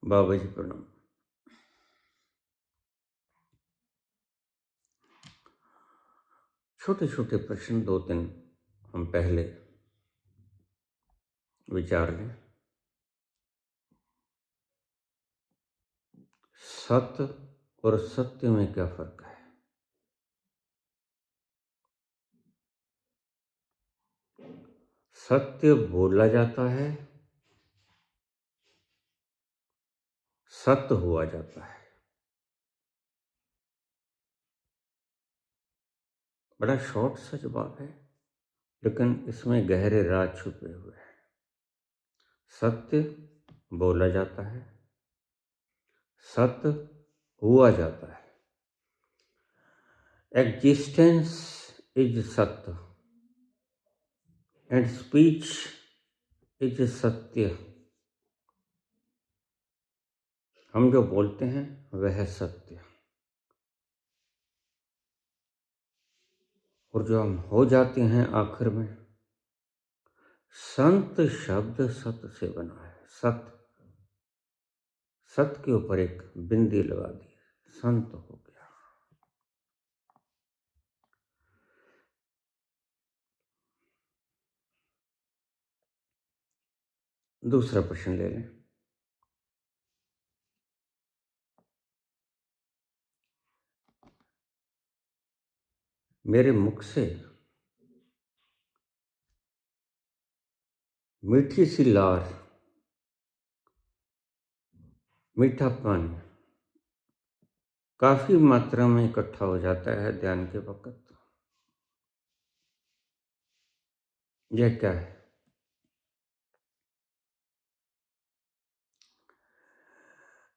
बाबा जी प्रणाम। छोटे छोटे प्रश्न दो तीन हम पहले विचार लें। सत्य और सत्य में क्या फर्क है? सत्य बोला जाता है, सत्य हुआ जाता है। बड़ा शॉर्ट सा जवाब है, लेकिन इसमें गहरे राज छुपे हुए हैं। सत्य बोला जाता है, सत्य हुआ जाता है। एग्जिस्टेंस इज सत्य एंड स्पीच इज सत्य। हम जो बोलते हैं वह सत्य, और जो हम हो जाते हैं आखिर में, संत शब्द सत्य से बना है। सत्य, सत्य के ऊपर एक बिंदी लगा दी, संत हो गया। दूसरा प्रश्न ले लें। मेरे मुख से मीठी सी लार, मीठा पानी काफी मात्रा में इकट्ठा हो जाता है ध्यान के वक्त। यह क्या है?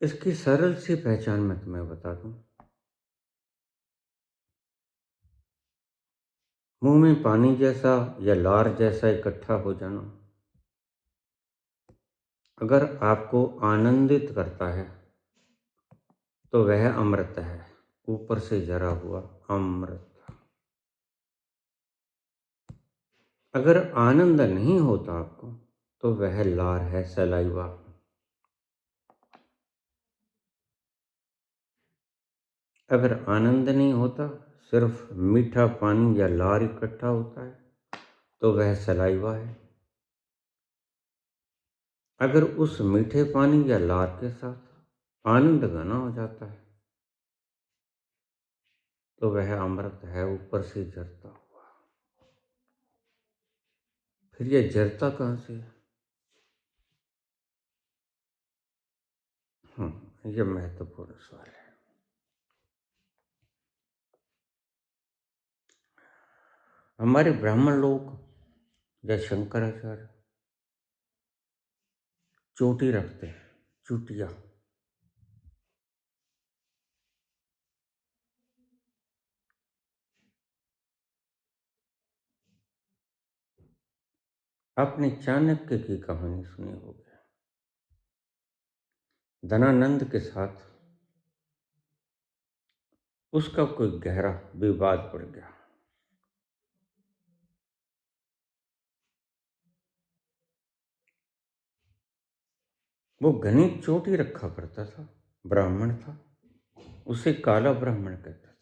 इसकी सरल सी पहचान मैं तुम्हें बता दूं। मुंह में पानी जैसा या लार जैसा इकट्ठा हो जाना अगर आपको आनंदित करता है तो वह अमृत है, ऊपर से जरा हुआ अमृत। अगर आनंद नहीं होता आपको तो वह लार है, सलाइवा। अगर आनंद नहीं होता, सिर्फ मीठा पानी या लार इकट्ठा होता है तो वह सलाइवा है। अगर उस मीठे पानी या लार के साथ आनंद घना हो जाता है तो वह अमृत है, ऊपर से झरता हुआ। फिर यह झरता कहाँ से है? यह महत्वपूर्ण सवाल है। हमारे ब्राह्मण लोग या शंकराचार्य चोटी रखते हैं, चुटिया। आपने चाणक्य की कहानी सुनी होगी। धनानंद के साथ उसका कोई गहरा विवाद पड़ गया। वो घनी चोटी रखा करता था, ब्राह्मण था, उसे काला ब्राह्मण कहते थे।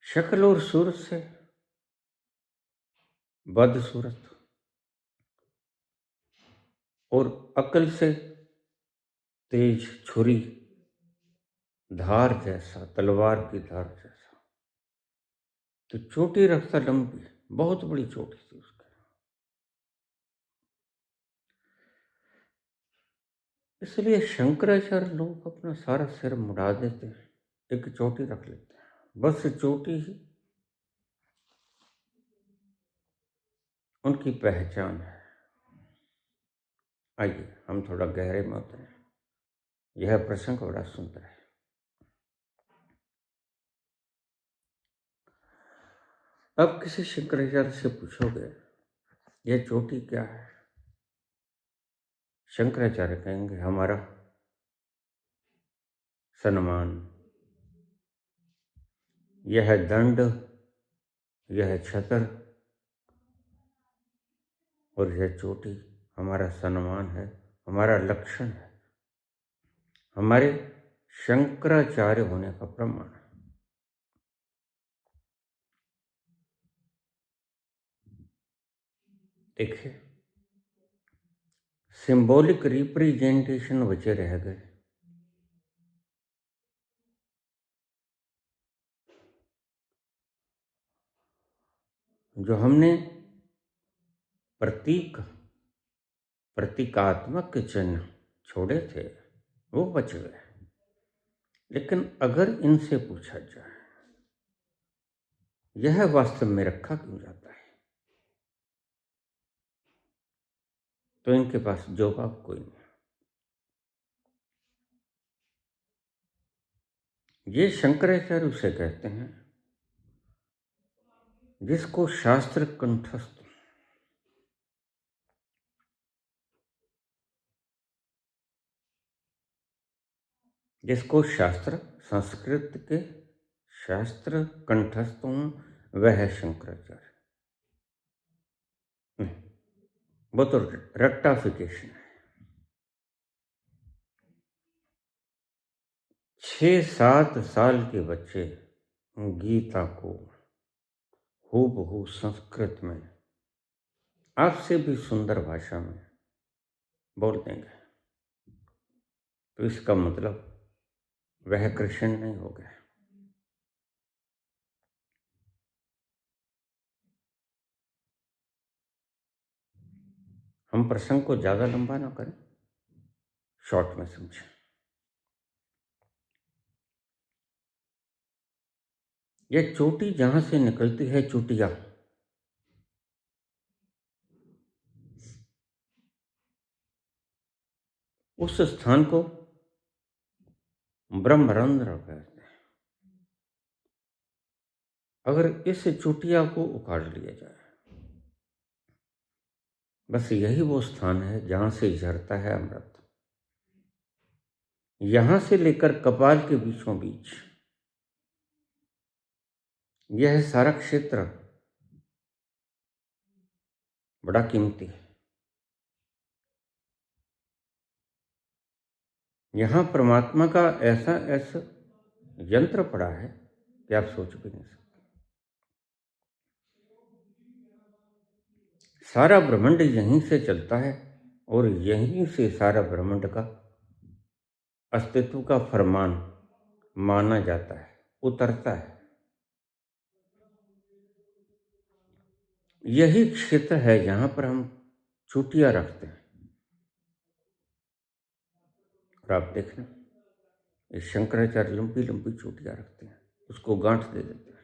शक्ल और सूरत से बदसूरत और अकल से तेज छुरी धार जैसा, तलवार की धार जैसा। तो चोटी रखता लंबी, बहुत बड़ी चोटी थी उसकी। इसलिए शंकराचार्य लोग अपना सारा सिर मुड़ा देते हैं, एक चोटी रख लेते हैं। बस चोटी ही उनकी पहचान है। आइए हम थोड़ा गहरे में उतरें। यह प्रसंग बड़ा सुंदर है। अब किसी शंकराचार्य से पूछोगे यह चोटी क्या है, शंकराचार्य कहेंगे हमारा सम्मान, यह दंड यह छतर और यह चोटी हमारा सम्मान है, हमारा लक्षण है, हमारे शंकराचार्य होने का प्रमाण है। देखिए, सिंबॉलिक रिप्रेजेंटेशन बचे रह गए। जो हमने प्रतीकात्मक चिन्ह छोड़े थे वो बच गए। लेकिन अगर इनसे पूछा जाए यह वास्तव में रखा क्यों जाता है, तो इनके पास जवाब कोई नहीं। ये शंकराचार्य उसे कहते हैं जिसको शास्त्र कंठस्थ, जिसको शास्त्र, संस्कृत के शास्त्र कंठस्थ हों, वह है शंकराचार्य। नहीं, वो तो रट्टाफिकेशन है। 6-7 साल के बच्चे गीता को हूबहू संस्कृत में आपसे भी सुंदर भाषा में बोल देंगे, तो इसका मतलब वह कृष्ण नहीं हो गया। हम प्रसंग को ज्यादा लंबा ना करें, शॉर्ट में समझें। यह चोटी जहां से निकलती है, चोटिया, उस स्थान को ब्रह्मरंध्र कहते हैं। अगर इस चोटिया को उखाड़ लिया जाए, बस यही वो स्थान है जहां से झरता है अमृत। यहां से लेकर कपाल के बीचों बीच यह सारा क्षेत्र बड़ा कीमती है। यहां परमात्मा का ऐसा ऐसा यंत्र पड़ा है कि आप सोच भी नहीं सकते। सारा ब्रह्मांड यहीं से चलता है और यहीं से सारा ब्रह्मांड का अस्तित्व का फरमान माना जाता है, उतरता है। यही क्षेत्र है जहां पर हम चोटियां रखते हैं। और आप देखना, ये शंकराचार्य लंबी लंबी चोटियां रखते हैं, उसको गांठ दे देते हैं।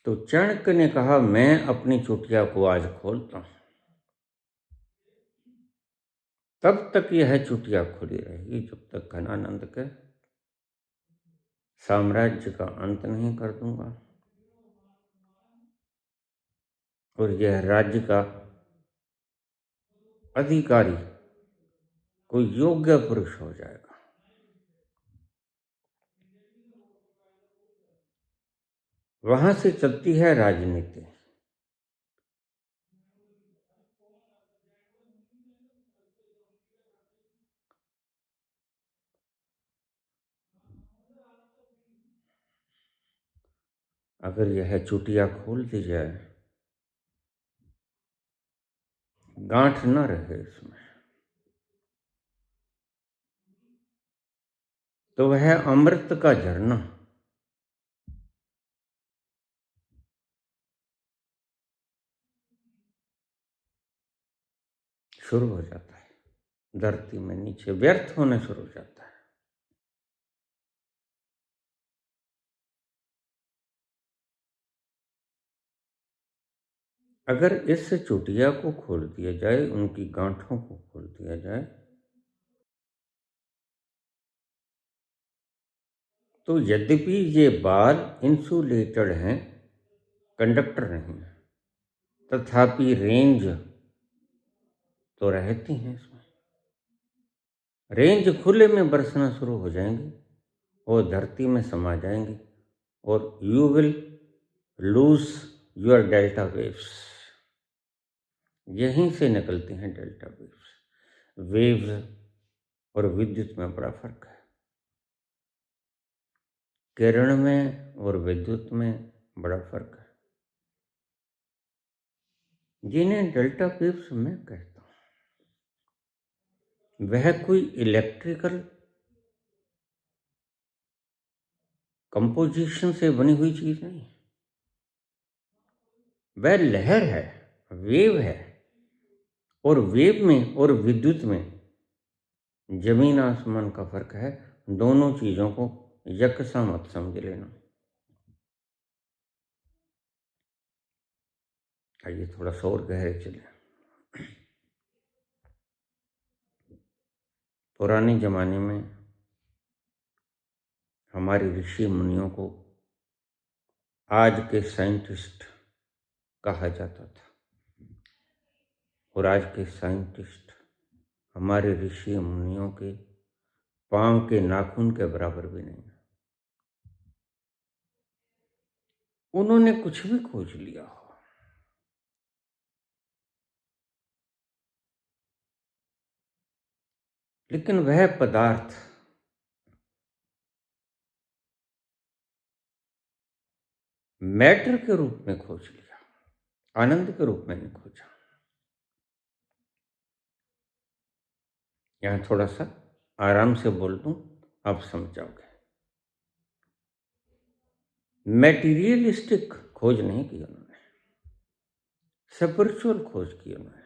तो चाणक्य ने कहा, मैं अपनी चोटिया को आज खोलता हूं। तब तक यह चोटियां खुली रहेगी जब तक घनानंद के साम्राज्य का अंत नहीं कर दूंगा और यह राज्य का अधिकारी कोई योग्य पुरुष हो जाएगा। वहां से चलती है राजनीति। अगर यह चुटिया खोल दी जाए, गांठ न रहे इसमें, तो वह अमृत का झरना शुरू हो जाता है, धरती में नीचे व्यर्थ होने शुरू हो जाता है। अगर इस चुटिया को खोल दिया जाए, उनकी गांठों को खोल दिया जाए, तो यद्यपि ये बाल इंसुलेटेड हैं, कंडक्टर नहीं है, तथापि रेंज तो रहती हैं इसमें। रेंज खुले में बरसना शुरू हो जाएंगी और धरती में समा जाएंगी और you will lose your delta waves. यहीं से निकलती हैं डेल्टा वेव्स। वेव्स और विद्युत में बड़ा फर्क है, किरण में और विद्युत में बड़ा फर्क है। जिन्हें डेल्टा वेव्स मैं कहता हूं, वह कोई इलेक्ट्रिकल कंपोजिशन से बनी हुई चीज नहीं है। वह लहर है, वेव है। और वेव में और विद्युत में जमीन आसमान का फर्क है। दोनों चीजों को यकसा मत समझ लेना। आइए थोड़ा सा और गहरे चले। पुराने जमाने में हमारे ऋषि मुनियों को आज के साइंटिस्ट कहा जाता था, और आज के साइंटिस्ट हमारे ऋषि मुनियों के पांव के नाखून के बराबर भी नहीं है। उन्होंने कुछ भी खोज लिया हो, लेकिन वह पदार्थ मैटर के रूप में खोज लिया, आनंद के रूप में नहीं खोजा। यहां थोड़ा सा आराम से बोल दूं, आप समझ जाओगे। मैटीरियलिस्टिक खोज नहीं की उन्होंने, स्पिरिचुअल खोज की उन्होंने।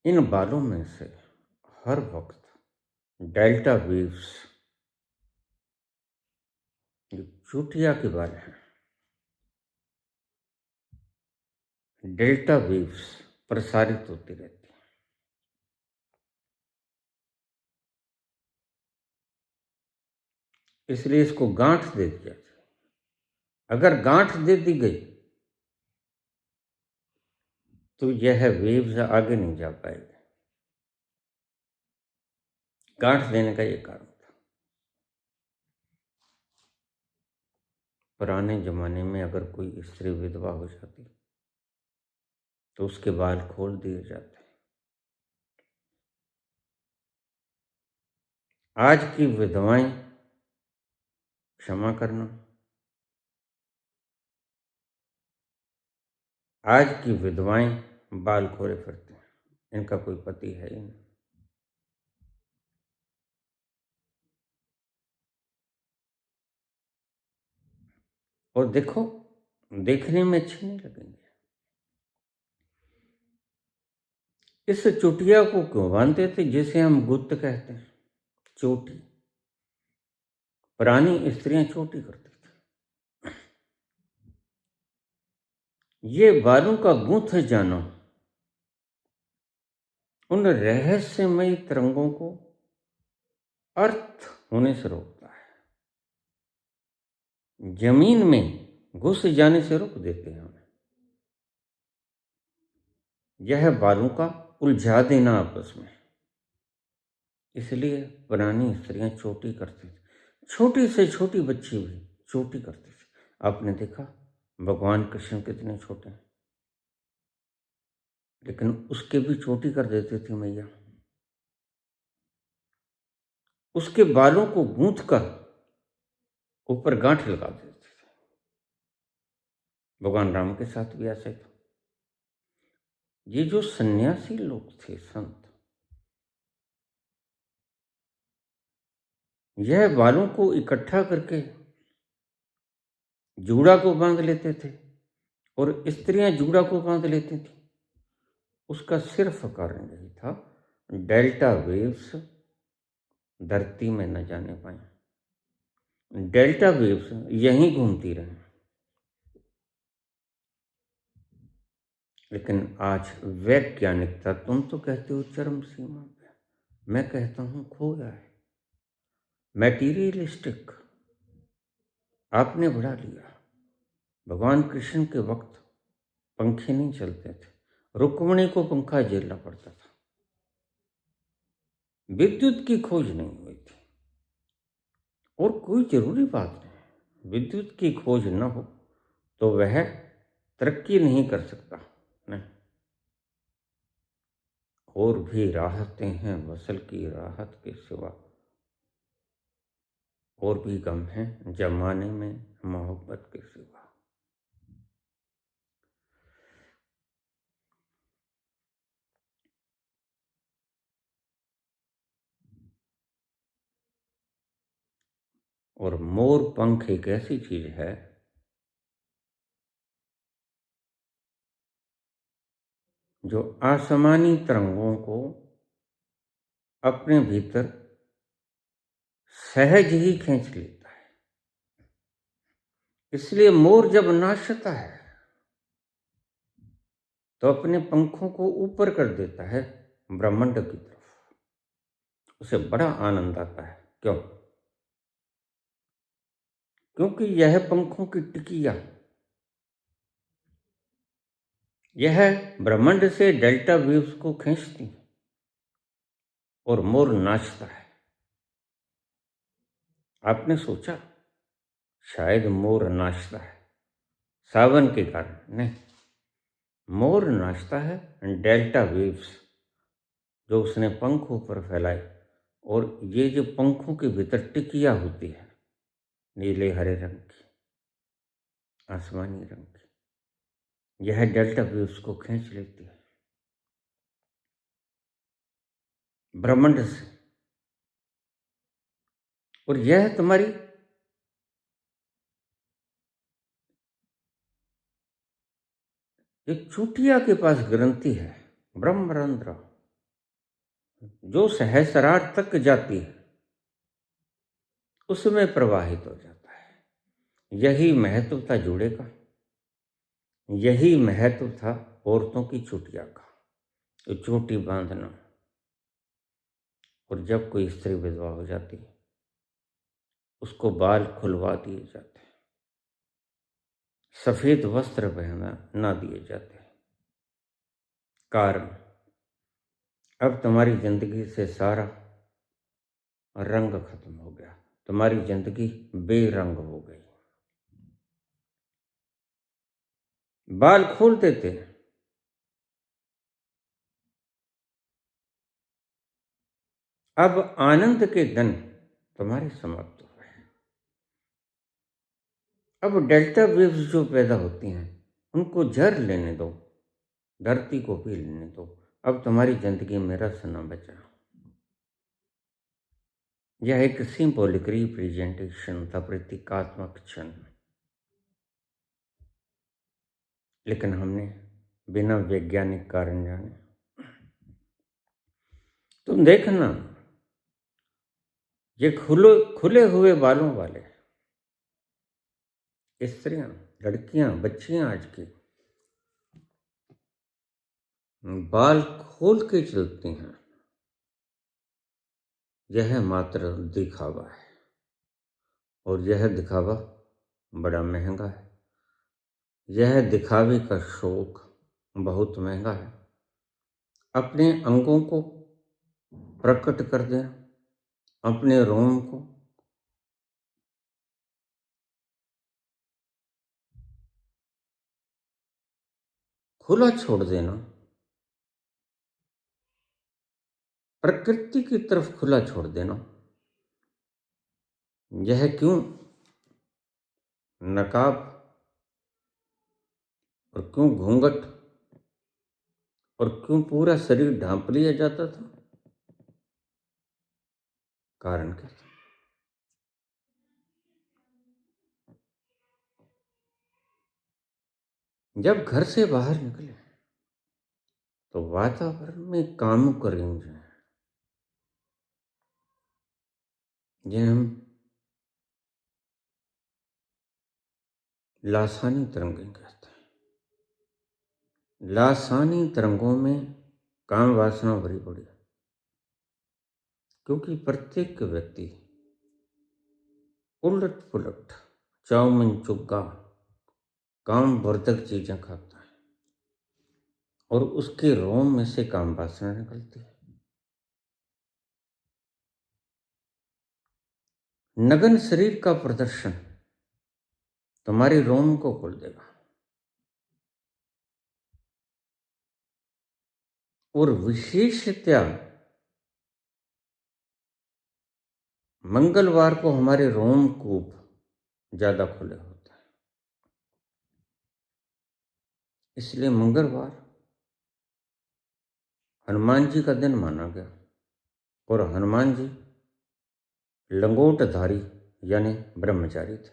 इन बालों में से हर वक्त डेल्टा वेव्स, जो चूटिया के बाल हैं, डेल्टा वेव्स प्रसारित होती रहती हैं। इसलिए इसको गांठ दे दी जाती है। अगर गांठ दे दी गई तो यह वेव्स आगे नहीं जा पाएगी। गांठ देने का ये कारण था। पुराने जमाने में अगर कोई स्त्री विधवा हो जाती तो उसके बाल खोल दिए जाते। आज की विधवाएं, क्षमा करना, आज की विधवाएं बाल खोले फिरती हैं। इनका कोई पति है ही नहीं। और देखो, देखने में अच्छे नहीं लगेंगे। इस चुटिया को क्यों बांधते थे, जिसे हम गुत्त कहते हैं, चोटी। पुरानी स्त्रियां चोटी करती थी। ये बालों का गूंथ जाना उन रहस्यमयी तरंगों को अर्थ होने से रोकता है, जमीन में घुस जाने से रोक देते हैं उन्हें। यह बालों का उलझा देना आपस में। इसलिए पुरानी स्त्रियां चोटी करती थी। छोटी से छोटी बच्ची भी चोटी करती थी। आपने देखा भगवान कृष्ण कितने छोटे हैं, लेकिन उसके भी चोटी कर देती थी मैया। उसके बालों को गूंथ कर ऊपर गांठ लगा देती थी। भगवान राम के साथ भी ऐसा ही था। ये जो सन्यासी लोग थे, संत, यह बालों को इकट्ठा करके जूड़ा को बांध लेते थे, और स्त्रियां जूड़ा को बांध लेती थी। उसका सिर्फ कारण यही था, डेल्टा वेव्स धरती में न जाने पाए। डेल्टा वेव्स यहीं घूमती रहे। लेकिन आज वैज्ञानिकता, तुम तो कहते हो चरम सीमा पे, मैं कहता हूं खोया है। मैटीरियलिस्टिक आपने बढ़ा लिया। भगवान कृष्ण के वक्त पंखे नहीं चलते थे, रुक्मिणी को पंखा झेलना पड़ता था। विद्युत की खोज नहीं हुई थी। और कोई जरूरी बात नहीं, विद्युत की खोज न हो तो वह तरक्की नहीं कर सकता। नहीं, और भी राहतें हैं वसल की राहत के सिवा, और भी गम हैं जमाने में मोहब्बत के सिवा। और मोर पंख एक ऐसी चीज है जो आसमानी तरंगों को अपने भीतर सहज ही खींच लेता है। इसलिए मोर जब नाचता है तो अपने पंखों को ऊपर कर देता है ब्रह्मांड की तरफ। उसे बड़ा आनंद आता है। क्यों? क्योंकि यह पंखों की टिकिया, यह ब्रह्मांड से डेल्टा वेव्स को खींचती है और मोर नाचता है। आपने सोचा शायद मोर नाचता है सावन के कारण? नहीं, मोर नाचता है डेल्टा वेव्स जो उसने पंखों पर फैलाई। और ये जो पंखों के भीतर टिकिया होती है नीले हरे रंग की, आसमानी रंग की, यह डेल्टा वेव्स को खींच लेती है ब्रह्मांड से। और यह तुम्हारी एक चूटिया के पास ग्रंथि है ब्रह्मरंध्र, जो सहस्रार तक जाती है, उसमें प्रवाहित हो जाता है। यही महत्व था जूड़े का, यही महत्व था औरतों की चुटिया का, तो चोटी बांधना। और जब कोई स्त्री विधवा हो जाती है उसको बाल खुलवा दिए जाते हैं, सफेद वस्त्र पहना ना दिए जाते। कारण, अब तुम्हारी जिंदगी से सारा रंग खत्म हो गया, तुम्हारी जिंदगी बेरंग हो गई। बाल खोल देते हैं, अब आनंद के दिन तुम्हारे समाप्त हो गए। अब डेल्टा वेव्स जो पैदा होती हैं उनको झर लेने दो, धरती को पी लेने दो। अब तुम्हारी जिंदगी में रस न बचा। यह एक सिंबॉलिक रिप्रेजेंटेशन था, प्रतीकात्मक क्षण। लेकिन हमने बिना वैज्ञानिक कारण जाने, तुम देखना ये खुले हुए बालों वाले स्त्रियां, लड़कियां, बच्चियां आज की बाल खोल के चलती हैं, यह मात्र दिखावा है। और यह दिखावा बड़ा महंगा है। यह दिखावे का शौक बहुत महंगा है। अपने अंगों को प्रकट कर देना, अपने रोम को खुला छोड़ देना, प्रकृति की तरफ खुला छोड़ देना, यह क्यों नकाब और क्यों घूंघट और क्यों पूरा शरीर ढांप लिया जाता था? कारण क्या था? जब घर से बाहर निकले तो वातावरण में कामुक रेंज है, जिन्हें हम लासानी तरंगें कहते हैं। लासानी तरंगों में काम वासना भरी पड़ी है, क्योंकि प्रत्येक व्यक्ति उलट पुलट चाउमीन, चुग्गा, काम वर्धक चीजें खाता है और उसके रोम में से काम वासना निकलती है। नग्न शरीर का प्रदर्शन तुम्हारी रोम को खोल देगा और विशेषतया मंगलवार को हमारे रोमकूप ज्यादा खुले होते हैं, इसलिए मंगलवार हनुमान जी का दिन माना गया। और हनुमान जी लंगोटधारी यानी ब्रह्मचारी थे।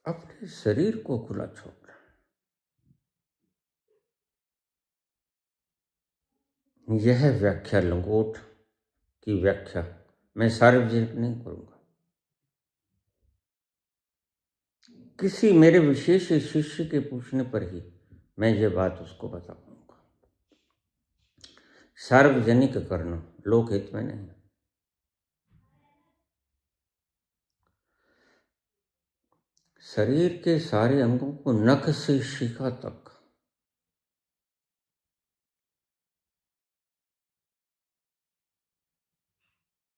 अपने शरीर को खुला छोड़, यह व्याख्या लंगोट की व्याख्या मैं सार्वजनिक नहीं करूंगा। किसी मेरे विशेष शिष्य के पूछने पर ही मैं ये बात उसको बता पाऊंगा। सार्वजनिक करना लोकहित में नहीं। शरीर के सारे अंगों को नख से शिखा तक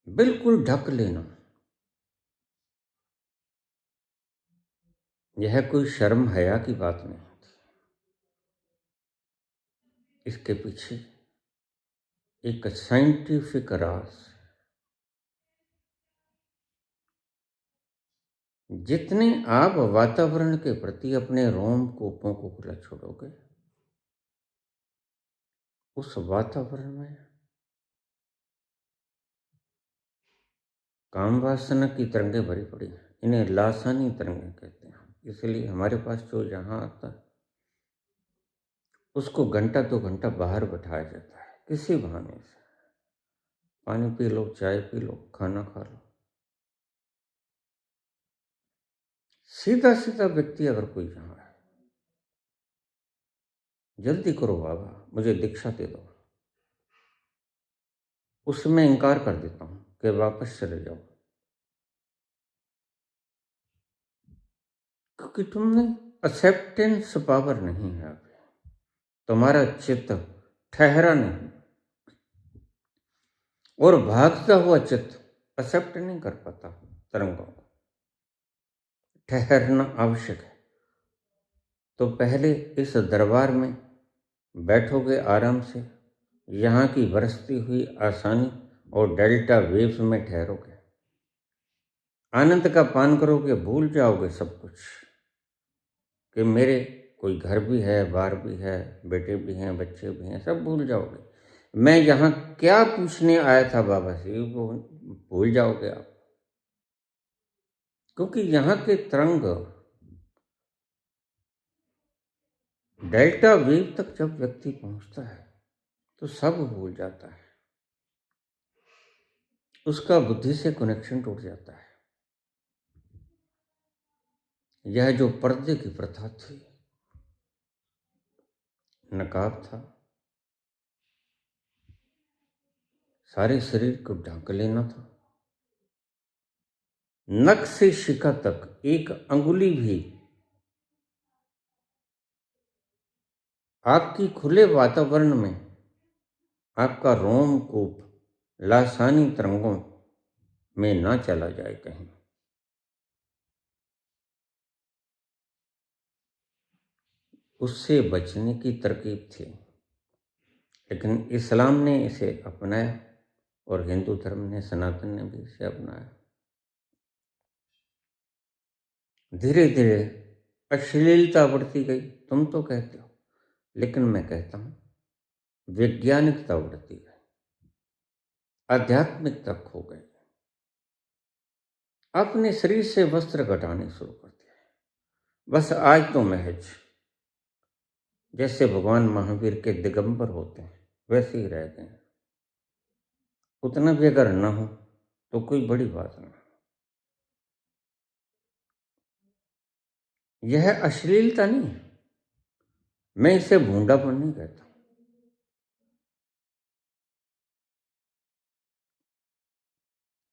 बिल्कुल ढक लेना, यह कोई शर्म हया की बात नहीं होती। इसके पीछे एक साइंटिफिक राज। जितने आप वातावरण के प्रति अपने रोम कूपों को खुला छोड़ोगे, उस वातावरण में काम वासना की तरंगें भरी पड़ी हैं। इन्हें लासानी तरंगें कहते हैं। इसलिए हमारे पास जो यहाँ आता है उसको घंटा 2 घंटा बाहर बैठाया जाता है किसी बहाने से। पानी पी लो, चाय पी लो, खाना खा लो। सीधा सीधा व्यक्ति अगर कोई यहाँ है, जल्दी करो बाबा, मुझे दीक्षा दे दो, उसमें इनकार कर देता हूँ कि वापस चले जाओ, क्योंकि तुमने एक्सेप्टेंस पावर नहीं है। अभी तुम्हारा चित्त ठहरा नहीं, और भागता हुआ चित्त एक्सेप्ट नहीं कर पाता तरंगों को। ठहरना आवश्यक है। तो पहले इस दरबार में बैठोगे आराम से, यहाँ की बरसती हुई आसानी और डेल्टा वेव्स में ठहरोगे, आनंद का पान करोगे, भूल जाओगे सब कुछ कि मेरे कोई घर भी है, बार भी है, बेटे भी हैं, बच्चे भी हैं, सब भूल जाओगे। मैं यहाँ क्या पूछने आया था बाबा से, वो भूल जाओगे आप। क्योंकि यहाँ के तरंग डेल्टा वेव तक जब व्यक्ति पहुंचता है तो सब भूल जाता है, उसका बुद्धि से कनेक्शन टूट जाता है। यह जो पर्दे की प्रथा थी, नकाब था, सारे शरीर को ढक लेना था, नख से शिखा तक एक अंगुली भी आपकी खुले वातावरण में आपका रोमकूप लासानी तरंगों में ना चला जाए कहीं। उससे बचने की तरकीब थी, लेकिन इस्लाम ने इसे अपनाया और हिंदू धर्म ने, सनातन ने भी इसे अपनाया। धीरे धीरे अश्लीलता बढ़ती गई, तुम तो कहते हो, लेकिन मैं कहता हूं वैज्ञानिकता बढ़ती गई, आध्यात्मिकता खो गई। अपने शरीर से वस्त्र घटाने शुरू कर दिया। बस आज तो महज जैसे भगवान महावीर के दिगंबर होते हैं वैसे ही रह गए। उतना भी अगर न हो तो कोई बड़ी बात नहीं। यह अश्लीलता नहीं है, मैं इसे भूंडापन नहीं कहता।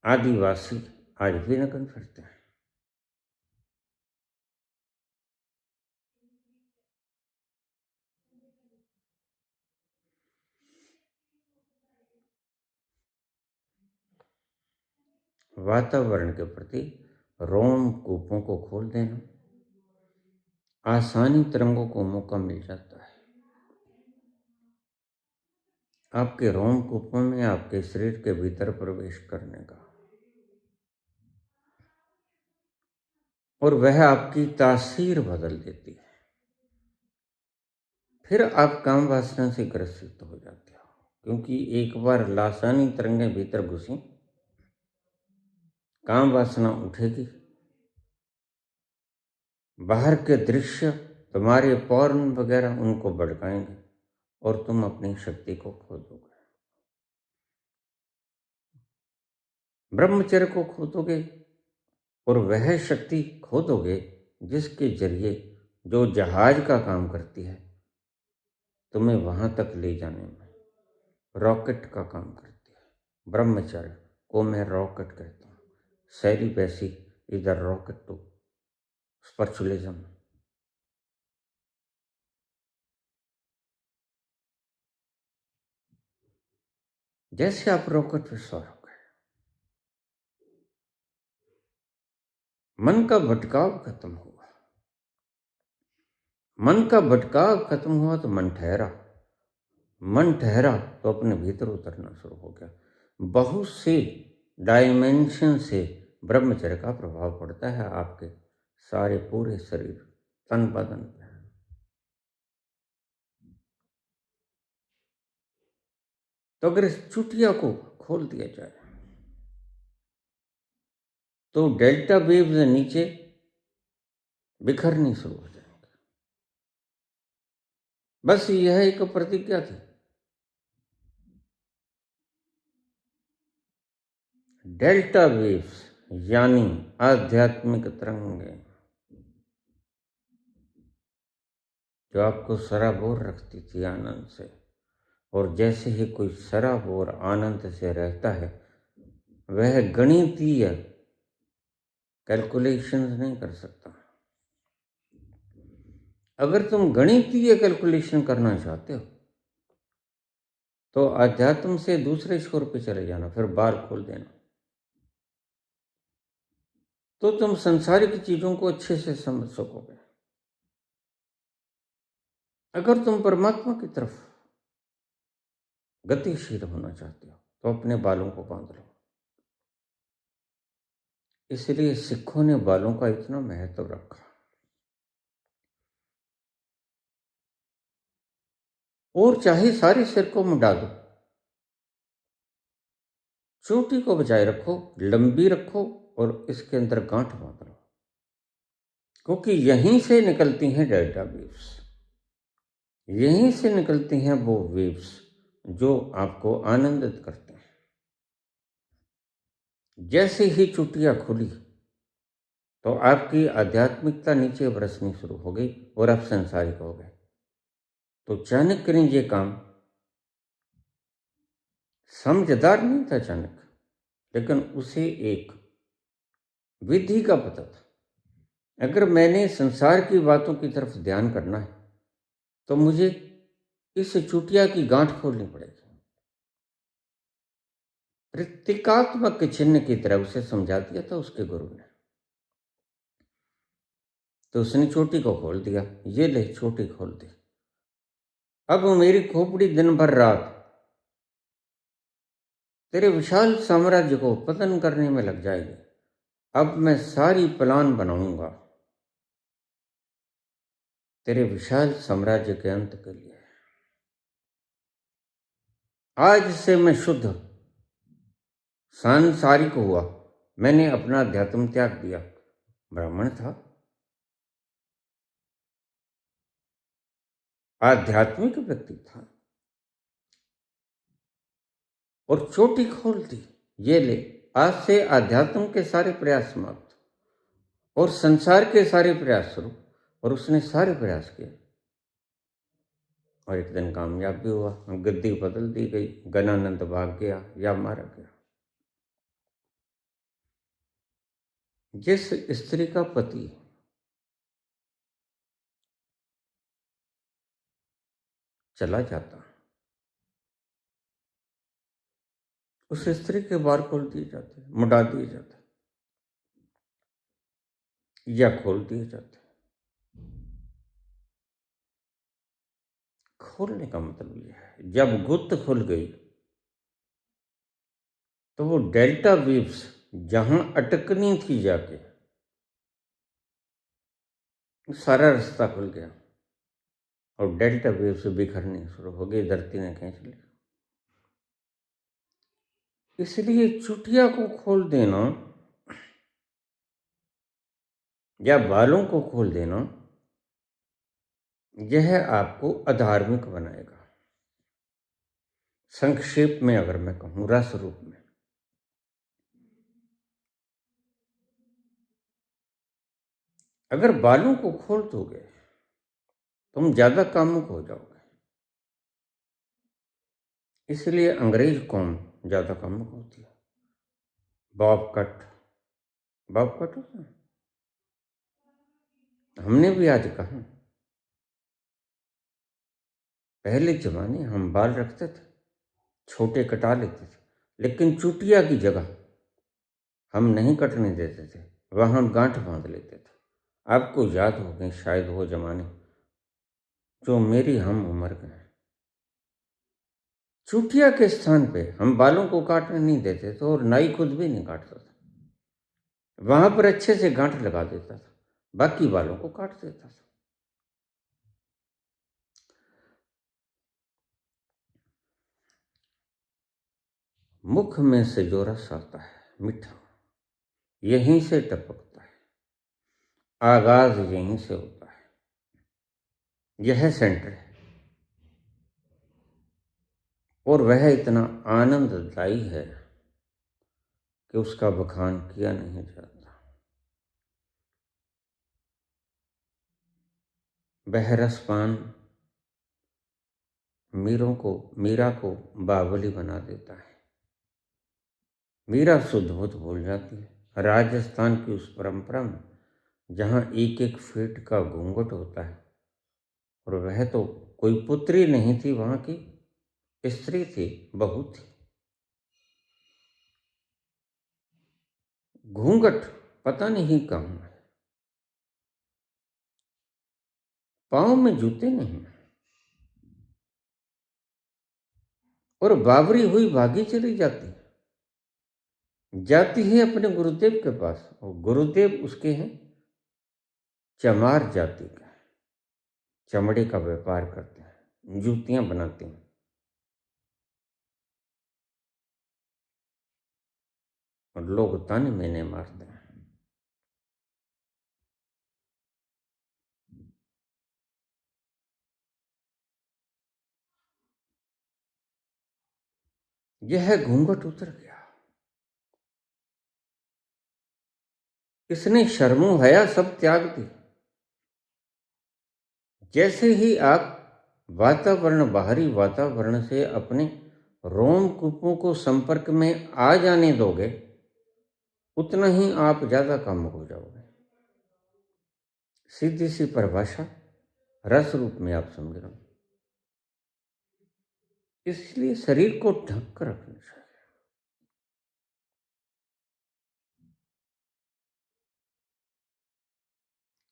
आदिवासी आज भी नग्न फिरते हैं। वातावरण के प्रति रोम कूपों को खोल देना, आसानी तरंगों को मौका मिल जाता है आपके रोमकूपों में आपके शरीर के भीतर प्रवेश करने का, और वह आपकी तासीर बदल देती है। फिर आप काम वासना से ग्रसित हो जाते हो, क्योंकि एक बार लासानी तरंगें भीतर घुसी, काम वासना उठेगी, बाहर के दृश्य तुम्हारे पॉर्न वगैरह उनको भड़काएंगे और तुम अपनी शक्ति को खो दोगे, ब्रह्मचर्य को खो दोगे, और वह शक्ति खो दोगे जिसके जरिए जो जहाज का काम करती है, तुम्हें वहां तक ले जाने में रॉकेट का काम करती है। ब्रह्मचर्य को मैं रॉकेट कहता हूँ। Celibacy is the rocket to spiritualism. जैसे आप रॉकेट पे सवार हो गए, मन का भटकाव खत्म हुआ। मन का भटकाव खत्म हुआ तो मन ठहरा। मन ठहरा तो अपने भीतर उतरना शुरू हो गया। बहुत से डायमेंशन से ब्रह्मचर्य का प्रभाव पड़ता है आपके सारे पूरे शरीर तन बदन पे। तो अगर इस चुटिया को खोल दिया जाए तो डेल्टा वेव्स नीचे बिखरनी शुरू हो जाएंगे। बस यह एक प्रतिज्ञा थी। डेल्टा वेव्स यानी आध्यात्मिक तरंगें जो आपको सराबोर रखती थी आनंद से, और जैसे ही कोई सराबोर आनंद से रहता है वह गणितीय कैलकुलेशंस नहीं कर सकता। अगर तुम गणितीय कैलकुलेशन करना चाहते हो तो अध्यात्म से दूसरे छोर पे चले जाना, फिर बाल खोल देना, तो तुम संसारिक चीजों को अच्छे से समझ सकोगे। अगर तुम परमात्मा की तरफ गतिशील होना चाहते हो तो अपने बालों को बांध लो। इसलिए सिखों ने बालों का इतना महत्व रखा। और चाहे सारे सिर को मुंडा दो, चोटी को बचाए रखो, लंबी रखो और इसके अंदर गांठ बांध लो, क्योंकि यहीं से निकलती हैं डेल्टा वेव्स। यहीं से निकलती हैं वो वेव्स जो आपको आनंदित करते हैं। जैसे ही चुटिया खुली तो आपकी आध्यात्मिकता नीचे बरसनी शुरू हो गई और आप संसारिक हो गए। तो चाणक्य ने ये काम, समझदार नहीं था चाणक्य, लेकिन उसे एक विधि का पता था। अगर मैंने संसार की बातों की तरफ ध्यान करना है तो मुझे इस चुटिया की गांठ खोलनी पड़ेगी। प्रतीकात्मक चिन्ह की तरह उसे समझा दिया था उसके गुरु ने। तो उसने चोटी को खोल दिया। ये ले, चोटी खोल दी। अब मेरी खोपड़ी दिन भर रात तेरे विशाल साम्राज्य को पतन करने में लग जाएगी। अब मैं सारी प्लान बनाऊंगा तेरे विशाल साम्राज्य के अंत के लिए। आज से मैं शुद्ध सांसारिक हुआ। मैंने अपना अध्यात्म त्याग दिया। ब्राह्मण था, आध्यात्मिक व्यक्ति था, और चोटी खोल दी। ये ले, आज से आध्यात्म के सारे प्रयास समाप्त और संसार के सारे प्रयास शुरू। और उसने सारे प्रयास किए और एक दिन कामयाब भी हुआ। गद्दी बदल दी गई, गणानंद भाग गया या मारा गया। जिस स्त्री का पति चला जाता उस स्त्री के बाल खोल दिए जाते, मुड़ा दिए जाते या खोल दिए जाते। खोलने का मतलब यह है, जब गुत्त खुल गई तो वो डेल्टा वेव्स जहां अटकनी थी जाके, सारा रास्ता खुल गया और डेल्टा वेव्स बिखरनी शुरू हो गई, धरती ने खींच लिया। इसलिए चुटिया को खोल देना या बालों को खोल देना, यह आपको अधार्मिक बनाएगा। संक्षेप में अगर मैं कहूं, रस रूप में, अगर बालों को खोल दोगे तुम ज्यादा कामुक हो जाओगे। इसलिए अंग्रेज कौम ज्यादा कामुक होती है। बॉब कट, बॉब कट होता है। हमने भी आज कहा, पहले जमाने हम बाल रखते थे, छोटे कटा लेते थे, लेकिन चुटिया की जगह हम नहीं कटने देते थे, वहां हम गांठ बांध लेते थे। आपको याद हो गए शायद वो जमाने जो मेरी हम उम्र के हैं। चुटिया के स्थान पे हम बालों को काटने नहीं देते थे और नाई खुद भी नहीं काटता था। वहां पर अच्छे से गांठ लगा देता था, बाकी बालों को काट देता था। मुख में से जो रस आता है मीठा, यहीं से टपकता है, आगाज यहीं से होता है। यह सेंटर है और वह इतना आनंददायी है कि उसका बखान किया नहीं जाता। वह रसपान मीरा को बावली बना देता है। मीरा शुद्ध बुद्ध भूल जाती है। राजस्थान की उस परंपरा में जहाँ एक एक फीट का घूंघट होता है, और वह तो कोई पुत्री नहीं थी, वहां की स्त्री थी, बहू थी। घूंघट पता नहीं कहाँ है, पाँव में जूते नहीं, और बावरी हुई भागी चली जाती है अपने गुरुदेव के पास, और गुरुदेव उसके हैं चमार जाति का, चमड़े का व्यापार करते हैं, जूतियां बनाते हैं। और लोग ताने मैंने मारते हैं। यह घूंघट उतर गया, इसने शर्मो हया सब त्याग दी। जैसे ही आप बाहरी वातावरण से अपने रोमकूपों को संपर्क में आ जाने दोगे, उतना ही आप ज्यादा कामुक हो जाओगे। सीधी सी परिभाषा रस रूप में आप समझ रहे हो। इसलिए शरीर को ढक कर रखना चाहिए।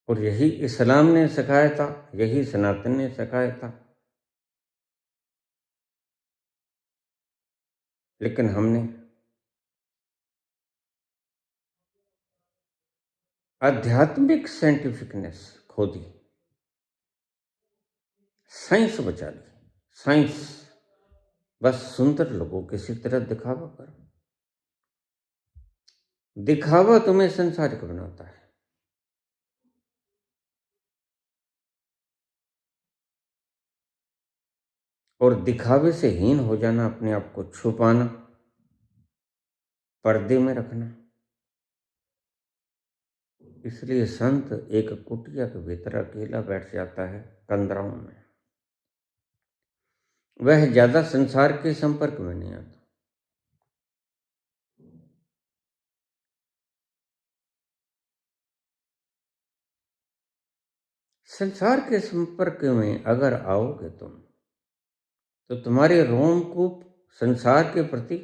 और यही इस्लाम ने सिखाया था, यही सनातन ने सिखाया था। लेकिन हमने आध्यात्मिक साइंटिफिकनेस खो दी, साइंस बचा ली। साइंस बस सुंदर लोगों किसी तरह दिखावा करो। दिखावा तुम्हें संसारिक बनाता है। और दिखावे से हीन हो जाना, अपने आप को छुपाना, पर्दे में रखना। इसलिए संत एक कुटिया के भीतर अकेला बैठ जाता है, कंदराओं में। वह ज्यादा संसार के संपर्क में नहीं आता। संसार के संपर्क में अगर आओगे तुम, तो तुम्हारे रोमकूप संसार के प्रति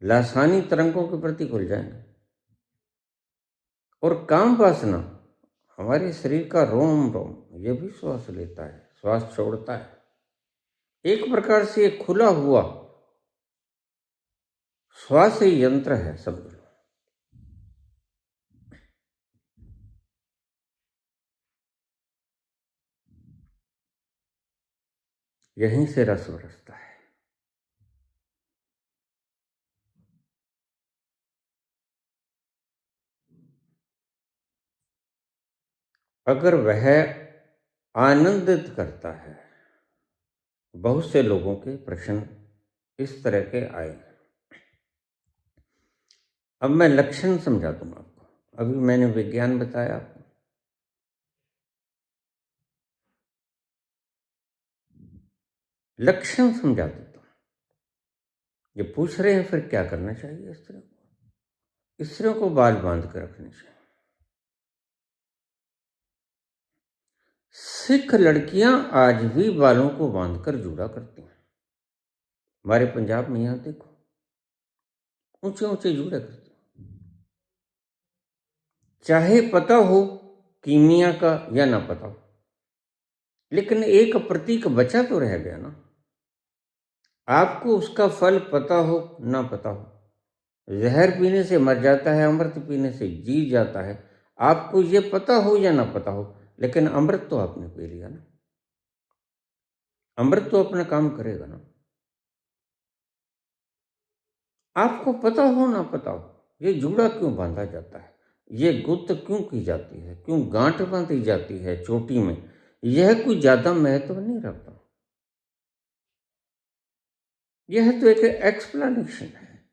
लासानी तरंगों के प्रति खुल जाएंगे। और काम वासना हमारे शरीर का रोम रोम ये भी श्वास लेता है, श्वास छोड़ता है। एक प्रकार से एक खुला हुआ श्वास यंत्र है, समझ लो। यहीं से रस बरसता है। अगर वह आनंदित करता है, बहुत से लोगों के प्रश्न इस तरह के आए। अब मैं लक्षण समझा दूंगा आपको। अभी मैंने विज्ञान बताया आपको, लक्षण समझा देता हूं। ये पूछ रहे हैं फिर क्या करना चाहिए स्त्रियों को? स्त्रियों को बाल बांध कर रखने चाहिए। सिख लड़कियां आज भी बालों को बांधकर जूड़ा करती हैं। हमारे पंजाब में यहां देखो, ऊंचे ऊंचे जूड़े करते हैं। चाहे पता हो कीमिया का या ना पता हो, लेकिन एक प्रतीक बचा तो रह गया ना। आपको उसका फल पता हो ना पता हो, जहर पीने से मर जाता है, अमृत पीने से जी जाता है। आपको ये पता हो या ना पता हो, लेकिन अमृत तो आपने पी लिया ना। अमृत तो अपना काम करेगा ना। आपको पता हो ना पता हो, ये जूड़ा क्यों बांधा जाता है, ये गुत्त क्यों की जाती है, क्यों गांठ बांधी जाती है चोटी में, यह कोई ज्यादा महत्व नहीं रखता। यह तो एक एक्सप्लेनेशन है,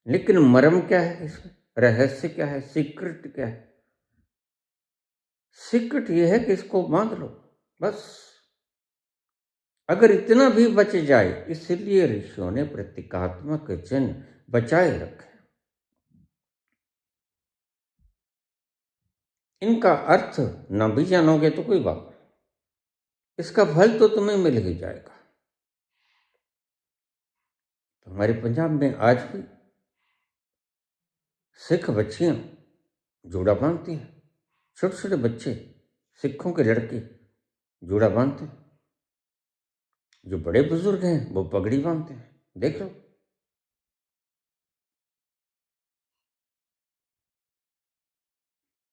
लेकिन मर्म क्या है इसमें, रहस्य क्या है, सीक्रेट क्या है? सीक्रेट यह है कि इसको बांध लो बस। अगर इतना भी बच जाए, इसलिए ऋषियों ने प्रतीकात्मक चिन्ह बचाए रखे। इनका अर्थ न भी जानोगे तो कोई बात नहीं, इसका फल तो तुम्हें मिल ही जाएगा। तो हमारे पंजाब में आज भी सिख बच्चियां जूड़ा बांधती हैं। छोटे छोटे बच्चे, सिखों के लड़के जूड़ा बांधते हैं। जो बड़े बुजुर्ग हैं वो पगड़ी बांधते हैं, देख लो।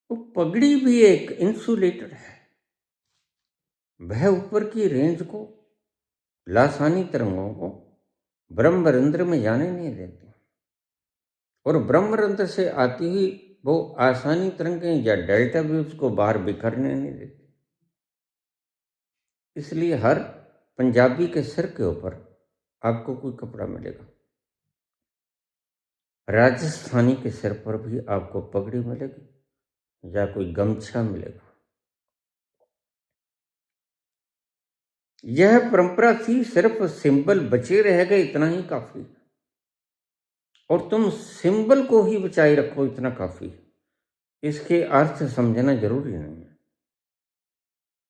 वो पगड़ी भी एक इंसुलेटर है, वह ऊपर की रेंज को, लासानी तरंगों को ब्रह्मरंध्र में जाने नहीं देती, और ब्रह्मरंध्र से आती हुई वो आसानी तरंगें या डेल्टा वेव्स को बाहर बिखरने नहीं देती। इसलिए हर पंजाबी के सिर के ऊपर आपको कोई कपड़ा मिलेगा, राजस्थानी के सिर पर भी आपको पगड़ी मिलेगी या कोई गमछा मिलेगा। यह परंपरा थी, सिर्फ सिंबल बचे रह गए, इतना ही काफी। और तुम सिंबल को ही बचाए रखो, इतना काफी। इसके अर्थ समझना जरूरी नहीं है।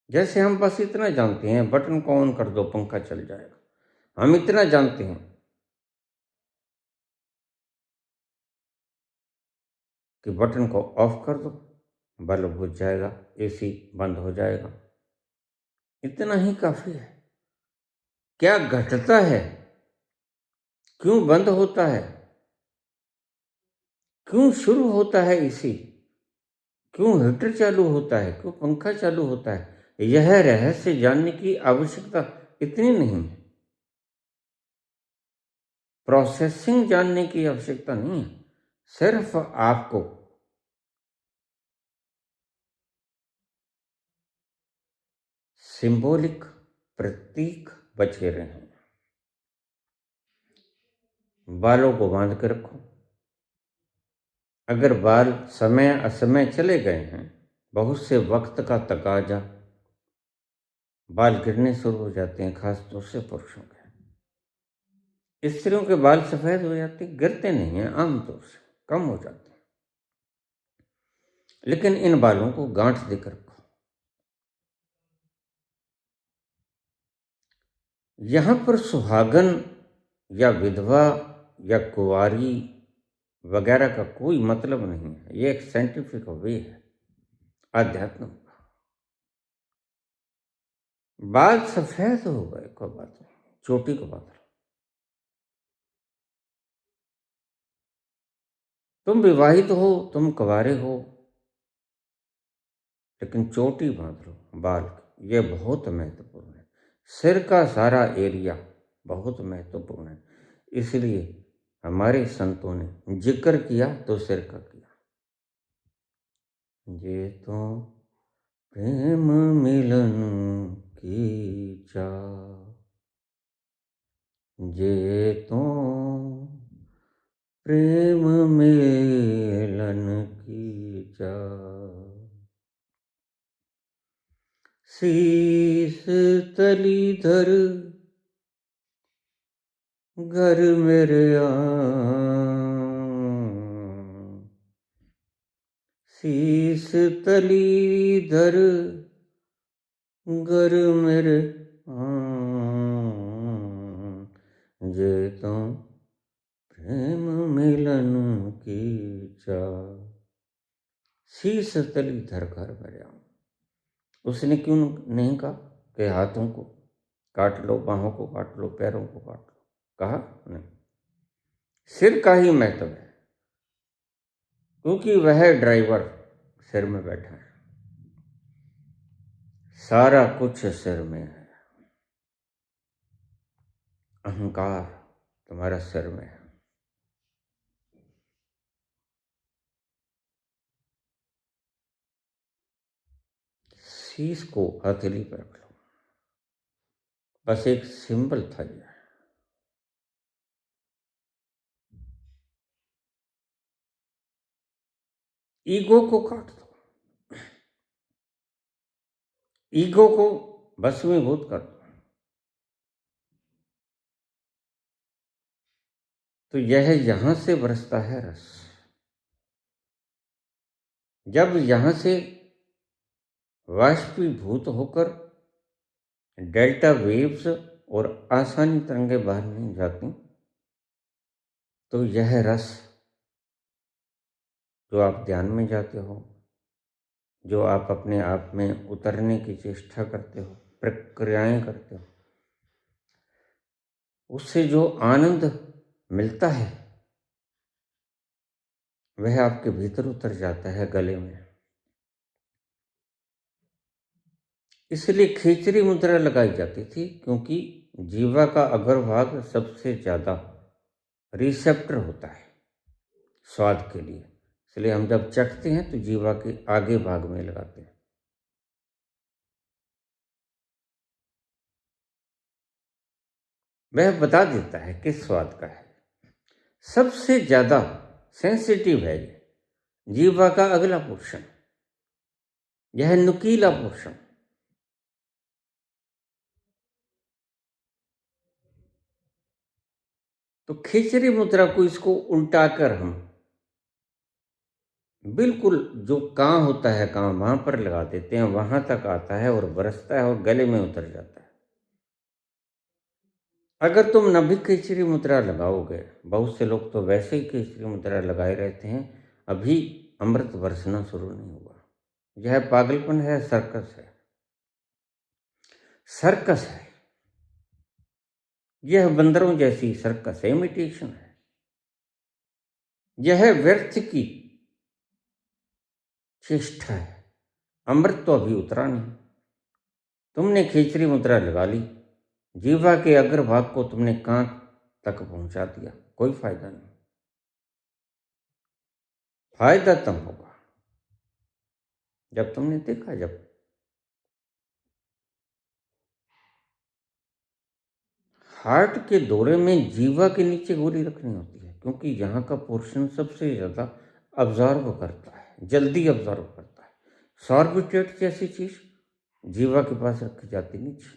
जैसे हम बस इतना जानते हैं, बटन को ऑन कर दो पंखा चल जाएगा, हम इतना जानते हैं कि बटन को ऑफ कर दो बल्ब बुझ जाएगा, एसी बंद हो जाएगा, इतना ही काफी है। क्या घटता है, क्यों बंद होता है, क्यों शुरू होता है एसी, क्यों हीटर चालू होता है, क्यों पंखा चालू होता है, यह रहस्य जानने की आवश्यकता इतनी नहीं है। प्रोसेसिंग जानने की आवश्यकता नहीं है। सिर्फ आपको सिंबॉलिक प्रतीक बचे रहे। बालों को बांध के रखो। अगर बाल समय असमय चले गए हैं, बहुत से वक्त का तकाजा, बाल गिरने शुरू हो जाते हैं, खास तौर से पुरुषों के। स्त्रियों के बाल सफेद हो जाते, गिरते नहीं हैं, आमतौर से कम हो जाते हैं, लेकिन इन बालों को गांठ देकर रखो। यहां पर सुहागन या विधवा या कुंवारी वगैरह का कोई मतलब नहीं है। ये एक साइंटिफिक वे है अध्यात्म का। बाल सफेद हो गए कोई बात नहीं, चोटी को बात। तुम विवाहित हो, तुम कुंवारे हो, लेकिन चोटी बांध लो बाल की, ये बहुत महत्वपूर्ण है। सिर का सारा एरिया बहुत महत्वपूर्ण है, इसलिए हमारे संतों ने जिक्र किया तो सिर का किया। ये तो प्रेम मिलन की चाह, ये तो प्रेम मिलन की चाह। शीस तली धर घर मेरे आ, शीस तली धर घर मेरे आ, जे तो प्रेम मिलन की चाह। शीस तली धर घर मेरे आ। उसने क्यों नहीं कहा कि हाथों को काट लो, बाहों को काट लो, पैरों को काट लो? कहा नहीं। सिर का ही महत्व है, क्योंकि वह ड्राइवर सिर में बैठा है, सारा कुछ सिर में है। अहंकार तुम्हारा सिर में है। शीश को हथेली पर रख लो, बस एक सिंबल था यह। ईगो को काट दो, ईगो को भस्मीभूत कर दो, तो यह यहां से बरसता है रस। जब यहां से वाष्पीभूत होकर डेल्टा वेव्स और आसानी तरंगें बाहर नहीं जाती, तो यह रस जो आप ध्यान में जाते हो, जो आप अपने आप में उतरने की चेष्टा करते हो, प्रक्रियाएं करते हो, उससे जो आनंद मिलता है वह आपके भीतर उतर जाता है गले में। इसलिए खींचरी मुद्रा लगाई जाती थी, क्योंकि जीवा का अग्रभाग सबसे ज्यादा रिसेप्टर होता है स्वाद के लिए। इसलिए हम जब चखते हैं तो जीवा के आगे भाग में लगाते हैं। वह बता देता है किस स्वाद का है। सबसे ज्यादा सेंसिटिव है ये जीवा का अगला पोर्शन, यह नुकीला पोर्शन। तो खिचड़ी मुद्रा को इसको उल्टा कर हम बिल्कुल जो कहाँ होता है, कहाँ वहां पर लगा देते हैं, वहां तक आता है और बरसता है और गले में उतर जाता है। अगर तुम नभी खिचड़ी मुद्रा लगाओगे, बहुत से लोग तो वैसे ही खिचड़ी मुद्रा लगाए रहते हैं, अभी अमृत बरसना शुरू नहीं हुआ। यह पागलपन है, सर्कस है, सर्कस है। यह बंदरों जैसी सर्कस है, इमिटेशन है। यह व्यर्थ की चेष्टा है। अमृत तो अभी उतरा नहीं। तुमने खिचड़ी मुद्रा लगा ली, जीवा के अग्रभाग को तुमने कांच तक पहुंचा दिया, कोई फायदा नहीं। फायदा तब होगा जब तुमने देखा, जब हार्ट के दौरे में जीवा के नीचे गोली रखनी होती है, क्योंकि यहाँ का पोर्शन सबसे ज्यादा अब्जॉर्व करता है, जल्दी अब्जॉर्व करता है। सॉर्बिट्रेट जैसी चीज जीवा के पास रखी जाती नीचे,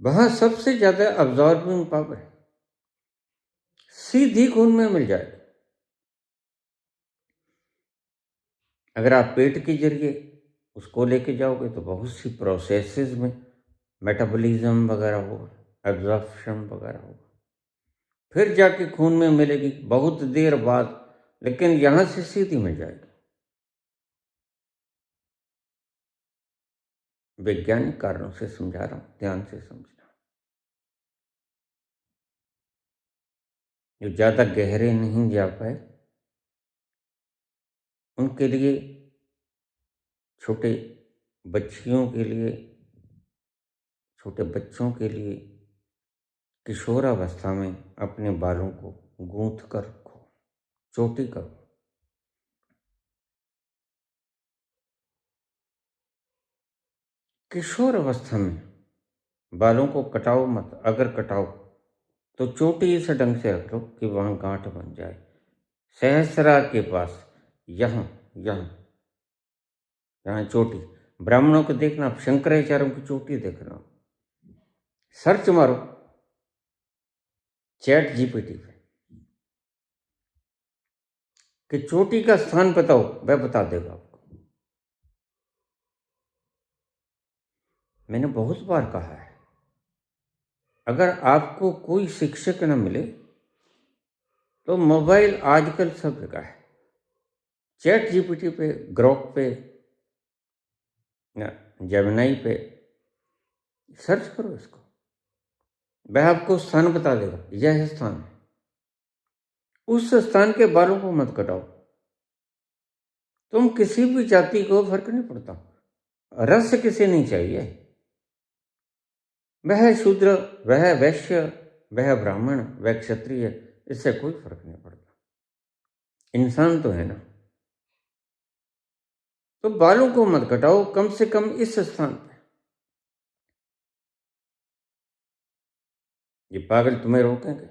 वहां सबसे ज्यादा अब्जॉर्बिंग पावर है, सीधी खून में मिल जाएगी। अगर आप पेट के जरिए उसको लेके जाओगे तो बहुत सी प्रोसेसेस में मेटाबॉलिज्म वगैरह होगा, एब्जॉर्प्शन वगैरह होगा। फिर जाके खून में मिलेगी बहुत देर बाद, लेकिन यहां से सीधी मिल जाएगी। वैज्ञानिक कारणों से समझा रहा हूं, ध्यान से समझना। जो ज्यादा गहरे नहीं जा पाए उनके लिए, छोटे बच्चियों के लिए, छोटे बच्चों के लिए किशोरावस्था में अपने बालों को गूंथ कर रखो, चोटी करो। किशोर अवस्था में बालों को कटाओ मत, अगर कटाओ तो चोटी इस ढंग से रख लो कि वहां गांठ बन जाए। सहस्रार के पास यहां यहां यहां चोटी। ब्राह्मणों को देखना, शंकराचार्यों की चोटी देखना। सर्च मारो चैट जीपीटी पे कि चोटी का स्थान बताओ, वह बता देगा आपको। मैंने बहुत बार कहा है, अगर आपको कोई शिक्षक न मिले तो मोबाइल आजकल सब जगह है। चैट जीपीटी पे, ग्रोक पे, जेमिनाई पे सर्च करो इसको, वह आपको स्थान बता देगा। यह स्थान है, उस स्थान के बालों को मत कटाओ। तुम किसी भी जाति को फर्क नहीं पड़ता, रस किसे नहीं चाहिए। वह शूद्र, वह वैश्य, वह ब्राह्मण, वह क्षत्रिय, इससे कोई फर्क नहीं पड़ता। इंसान तो है ना। तो बालों को मत कटाओ, कम से कम इस स्थान पे। ये पागल तुम्हें रोकेंगे,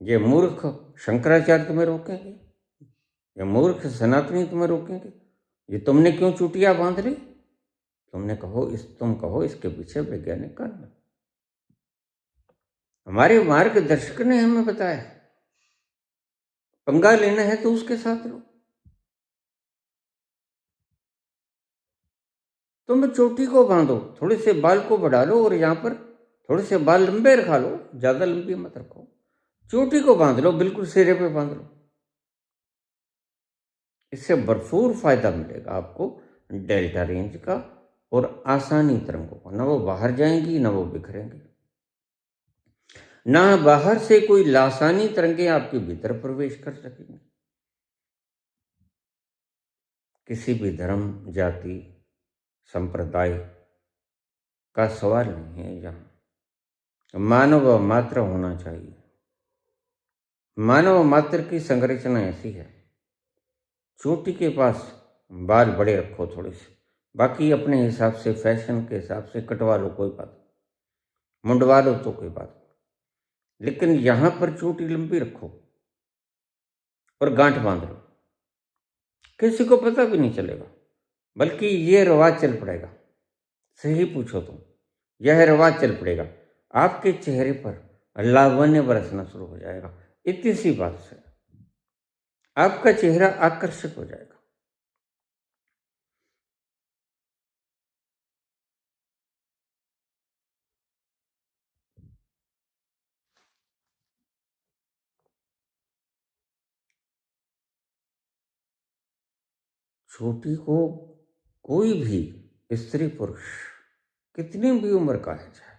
ये मूर्ख शंकराचार्य तुम्हें रोकेंगे, ये मूर्ख सनातनी तुम्हें रोकेंगे। ये तुमने क्यों चुटिया बांध ली? तुम कहो इसके पीछे वैज्ञानिक कारण। हमारे मार्गदर्शक ने हमें बताया, पंगा लेना है तो उसके साथ लो। तुम चोटी को बांधो, थोड़े से बाल को बढ़ा लो और यहां पर थोड़े से बाल लंबे रखा लो, ज्यादा लंबी मत रखो। चोटी को बांध लो, बिल्कुल सिरे पे बांध लो। इससे भरपूर फायदा मिलेगा आपको डेल्टा रेंज का और आसानी तरंगों का। न वो बाहर जाएंगी, न वो बिखरेंगी, ना बाहर से कोई लासानी तरंगे आपके भीतर प्रवेश कर सकेंगी। किसी भी धर्म, जाति, संप्रदाय का सवाल नहीं है। यहाँ मानव मात्र होना चाहिए। मानव मात्र की संरचना ऐसी है, चोटी के पास बाल बड़े रखो थोड़े से, बाकी अपने हिसाब से, फैशन के हिसाब से कटवा लो, कोई बात, मुंडवा लो तो कोई बात, लेकिन यहां पर चोटी लंबी रखो और गांठ बांध लो। किसी को पता भी नहीं चलेगा, बल्कि ये रिवाज चल पड़ेगा। सही पूछो तो यह रिवाज चल पड़ेगा, आपके चेहरे पर लावण्य बरसना शुरू हो जाएगा। इतनी सी बात से आपका चेहरा आकर्षक हो जाएगा। छोटी को कोई भी स्त्री पुरुष कितनी भी उम्र का है चाहे,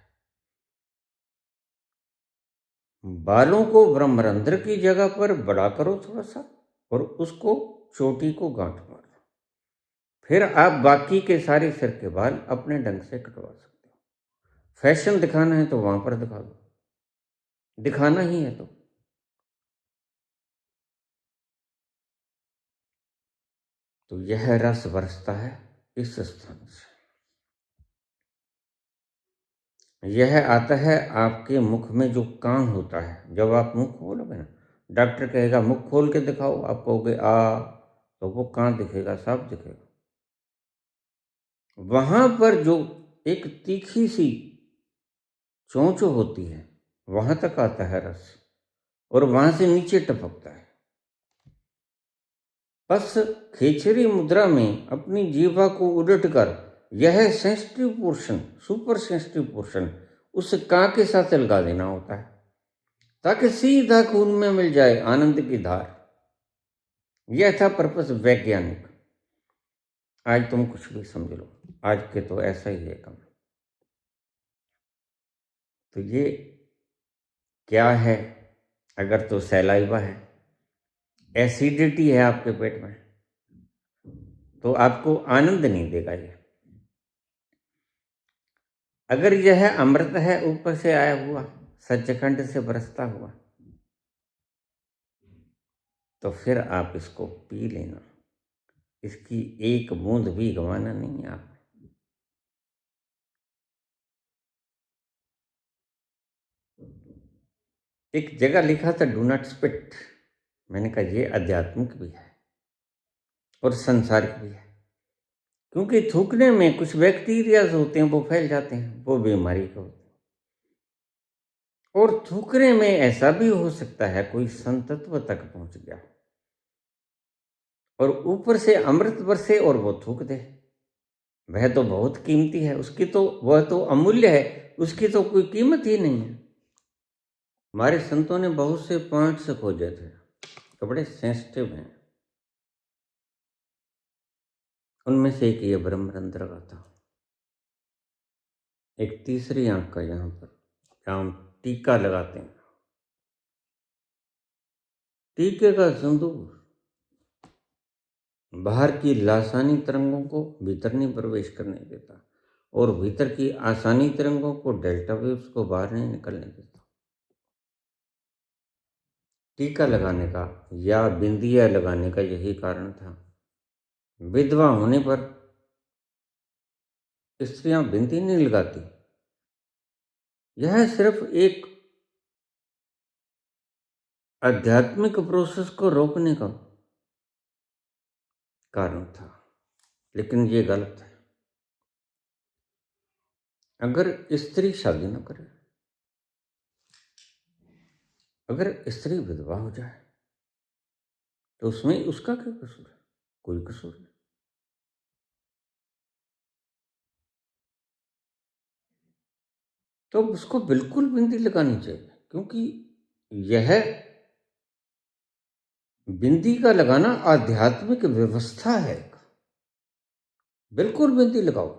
बालों को ब्रह्मरंध्र की जगह पर बड़ा करो थोड़ा सा और उसको चोटी को गांठ मारो। फिर आप बाकी के सारे सिर के बाल अपने ढंग से कटवा सकते हो। फैशन दिखाना है तो वहां पर दिखा दो, दिखाना ही है तो यह रस बरसता है इस स्थान से। यह आता है आपके मुख में जो कान होता है। जब आप मुख खोलोगे ना, डॉक्टर कहेगा मुख खोल के दिखाओ, आप कहोगे आ, तो वो कान दिखेगा, साफ दिखेगा। वहां पर जो एक तीखी सी चोंच होती है, वहां तक आता है रस और वहां से नीचे टपकता है। बस खेचरी मुद्रा में अपनी जीवा को उलट कर यह sensitive portion, super sensitive portion उस कां के साथ लगा देना होता है ताकि सीधा खून में मिल जाए आनंद की धार। यह था पर्पस वैज्ञानिक। आज तुम कुछ भी समझ लो, आज के तो ऐसा ही है काम। तो ये क्या है? अगर तो सैलाइवा है, एसिडिटी है आपके पेट में, तो आपको आनंद नहीं देगा ये। अगर यह अमृत है ऊपर से आया हुआ, सच्चखंड से बरसता हुआ, तो फिर आप इसको पी लेना। इसकी एक बूंद भी गंवाना नहीं है आप। एक जगह लिखा था डू नॉट स्पिट। मैंने कहा ये आध्यात्मिक भी है और संसारिक भी है, क्योंकि थूकने में कुछ बैक्टीरियाज होते हैं, वो फैल जाते हैं, वो बीमारी का होते हैं। और थूकने में ऐसा भी हो सकता है कोई संतत्व तक पहुंच गया और ऊपर से अमृत बरसे और वो थूक दे। वह तो बहुत कीमती है, उसकी तो, वह तो अमूल्य है, उसकी तो कोई कीमत ही नहीं है। हमारे संतों ने बहुत से पॉइंट्स खोजे थे तो बड़े सेंसिटिव हैं। उनमें से एक ये ब्रह्मरंध्र का था। एक तीसरी आंख का, यहाँ पर जहाँ हम टीका लगाते हैं, टीके का सिंदूर बाहर की लासानी तरंगों को भीतर नहीं प्रवेश करने देता और भीतर की आसानी तरंगों को, डेल्टा वेव्स को बाहर नहीं निकलने देता। टीका लगाने का या बिंदिया लगाने का यही कारण था। विधवा होने पर स्त्रियां बिंदी नहीं लगाती। यह सिर्फ एक आध्यात्मिक प्रोसेस को रोकने का कारण था, लेकिन ये गलत है। अगर स्त्री शादी न करे, अगर स्त्री विधवा हो जाए, तो उसमें उसका क्या कसूर है? कोई कसूर नहीं। तो उसको बिल्कुल बिंदी लगानी चाहिए, क्योंकि यह बिंदी का लगाना आध्यात्मिक व्यवस्था है। बिल्कुल बिंदी लगाओ।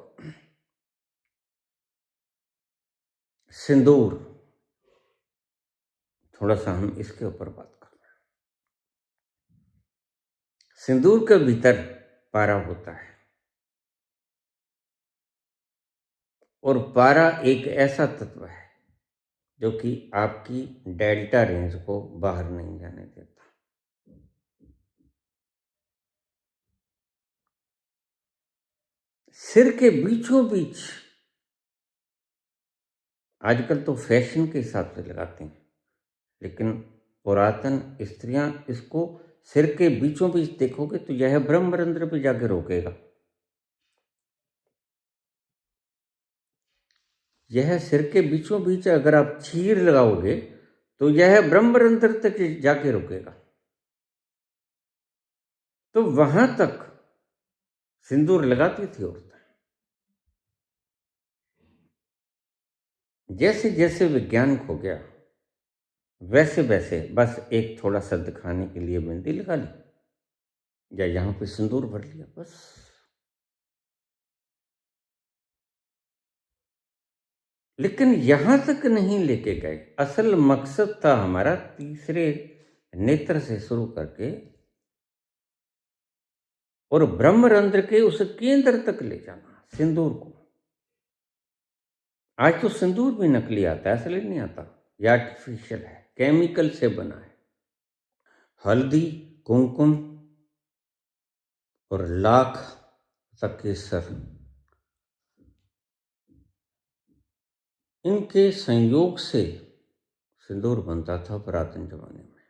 सिंदूर, थोड़ा सा हम इसके ऊपर बात करते हैं। सिंदूर के भीतर पारा होता है और पारा एक ऐसा तत्व है जो कि आपकी डेल्टा रेंज को बाहर नहीं जाने देता। सिर के बीचों बीच, आजकल तो फैशन के हिसाब से लगाते हैं, लेकिन पुरातन स्त्रियां इसको सिर के बीचों बीच देखोगे तो यह ब्रह्मरंध्र पे जाके रोकेगा। यह सिर के बीचों बीच अगर आप चीर लगाओगे तो यह ब्रह्मरंध्र तक जाके रुकेगा। तो वहां तक सिंदूर लगाती थी औरतें। जैसे जैसे विज्ञान खो गया, वैसे वैसे बस एक थोड़ा सा दिखाने के लिए मेहंदी लगा ली या यहां पे सिंदूर भर लिया, बस। लेकिन यहां तक नहीं लेके गए। असल मकसद था हमारा तीसरे नेत्र से शुरू करके और ब्रह्मरंध्र के उस केंद्र तक ले जाना सिंदूर को। आज तो सिंदूर भी नकली आता है, असली नहीं आता। यह आर्टिफिशियल है, केमिकल से बना है। हल्दी, कुमकुम और लाख तक केसर, इनके संयोग से सिंदूर बनता था पुरातन जमाने में।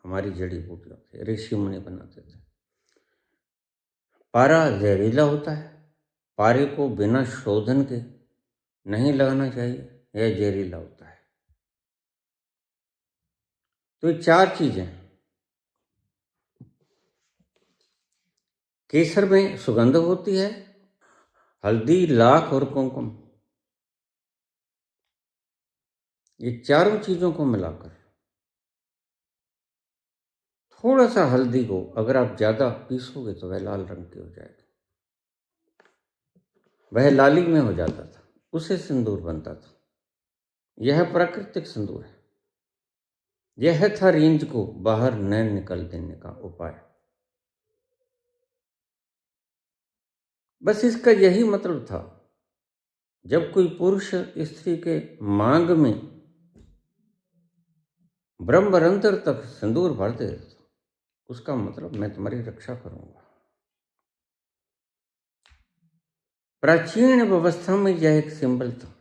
हमारी जड़ी बूटियों से ऋषि मुनि बनाते थे। पारा जहरीला होता है। पारे को बिना शोधन के नहीं लगाना चाहिए, यह जहरीला होता है। तो ये चार चीजें, केसर में सुगंध होती है, हल्दी, लाख और कुमकुम ये चारों चीज़ों को मिलाकर थोड़ा सा हल्दी को अगर आप ज़्यादा पीसोगे तो वह लाल रंग की हो जाएगी, वह लाली में हो जाता था, उससे सिंदूर बनता था। यह प्राकृतिक सिंदूर है। यह था रेंज को बाहर न निकल देने का उपाय। बस इसका यही मतलब था। जब कोई पुरुष स्त्री के मांग में ब्रह्मरंध्र तक सिंदूर भर दे तो उसका मतलब मैं तुम्हारी रक्षा करूंगा। प्राचीन व्यवस्था में यह एक सिंबल था।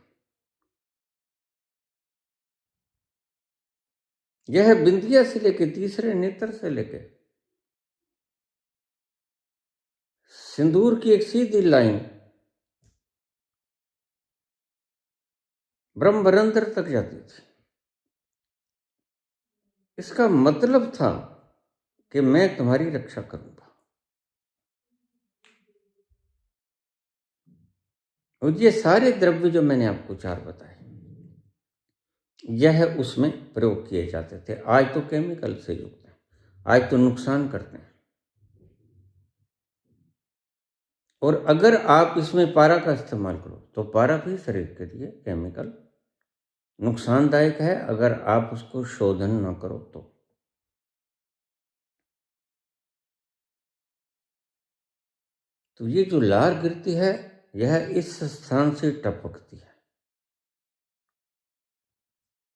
यह बिंदिया से लेके तीसरे नेत्र से लेके सिंदूर की एक सीधी लाइन ब्रह्मरंध्र तक जाती थी। इसका मतलब था कि मैं तुम्हारी रक्षा करूंगा। और ये सारे द्रव्य जो मैंने आपको चार बताए, यह उसमें प्रयोग किए जाते थे। आज तो केमिकल से युक्त है, आज तो नुकसान करते हैं। और अगर आप इसमें पारा का इस्तेमाल करो तो पारा भी शरीर के लिए केमिकल नुकसानदायक है, अगर आप उसको शोधन न करो तो ये जो लार गिरती है यह इस स्थान से टपकती है।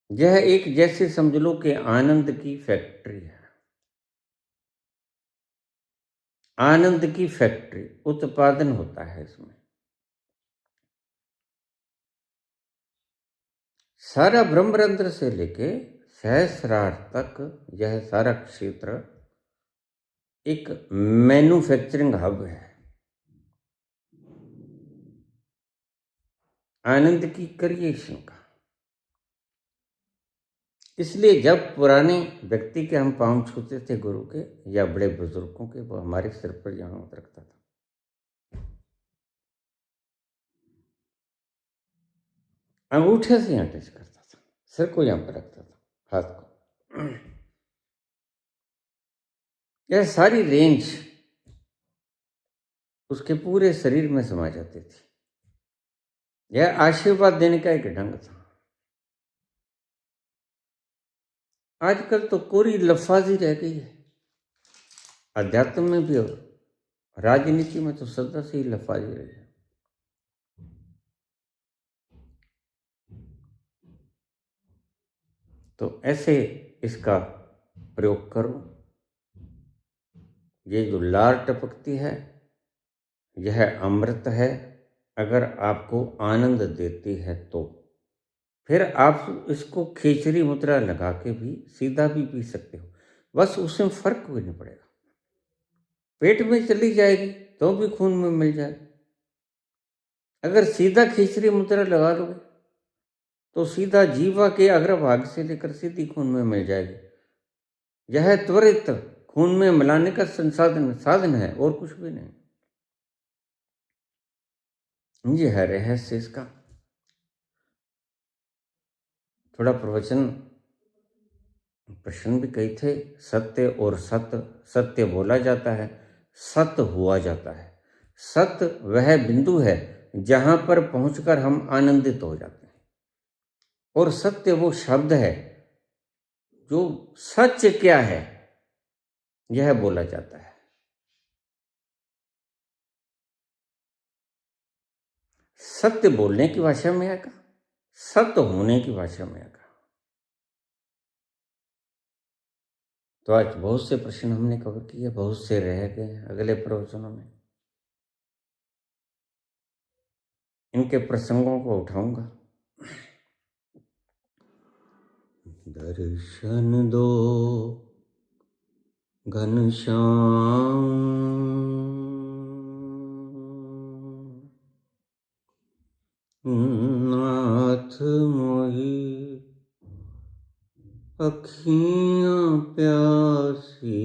यह एक जैसे समझ लो कि आनंद की फैक्ट्री है। आनंद की फैक्ट्री, उत्पादन होता है इसमें। सारा ब्रह्मरंध्र से लेके सहस्रार तक यह सारा क्षेत्र एक मैन्युफैक्चरिंग हब है, आनंद की क्रिएशन का। इसलिए जब पुराने व्यक्ति के हम पांव छूते थे गुरु के या बड़े बुजुर्गों के, वो हमारे सिर पर यहाँ हाथ रखता था। अंगूठे से यहाँ टच करता था, सिर को यहाँ पर रखता था, हाथ को। यह सारी रेंज उसके पूरे शरीर में समा जाती थी। यह आशीर्वाद देने का एक ढंग था। आजकल तो कोरी लफाजी रह गई है, अध्यात्म में भी और राजनीति में तो सदा से ही लफाजी रही है। तो ऐसे इसका प्रयोग करो। ये जो लार टपकती है यह अमृत है। अगर आपको आनंद देती है तो फिर आप इसको खिचड़ी मुद्रा लगा के भी सीधा भी पी सकते हो, बस उसमें फर्क कोई नहीं पड़ेगा। पेट में चली जाएगी तो भी खून में मिल जाएगी। अगर सीधा खिचड़ी मुद्रा लगा लोगे तो सीधा जीवा के अग्रभाग से लेकर सीधी खून में मिल जाएगी। यह त्वरित खून में मिलाने का साधन है और कुछ भी नहीं। ये है रहस्य इसका। थोड़ा प्रवचन प्रश्न भी कही थे। सत्य और सत्य, सत्य बोला जाता है, सत्य हुआ जाता है। सत्य वह बिंदु है जहां पर पहुंचकर हम आनंदित हो जाते हैं, और सत्य वो शब्द है जो सच क्या है यह बोला जाता है। सत्य बोलने की भाषा में आएगा, सत्य होने की भाषा में आएगा। तो आज बहुत से प्रश्न हमने कवर किए, बहुत से रह गए अगले प्रवचनों में। इनके प्रसंगों को उठाऊंगा। दर्शन दो घनश्याम, नाथ मोहि अखियां प्यासी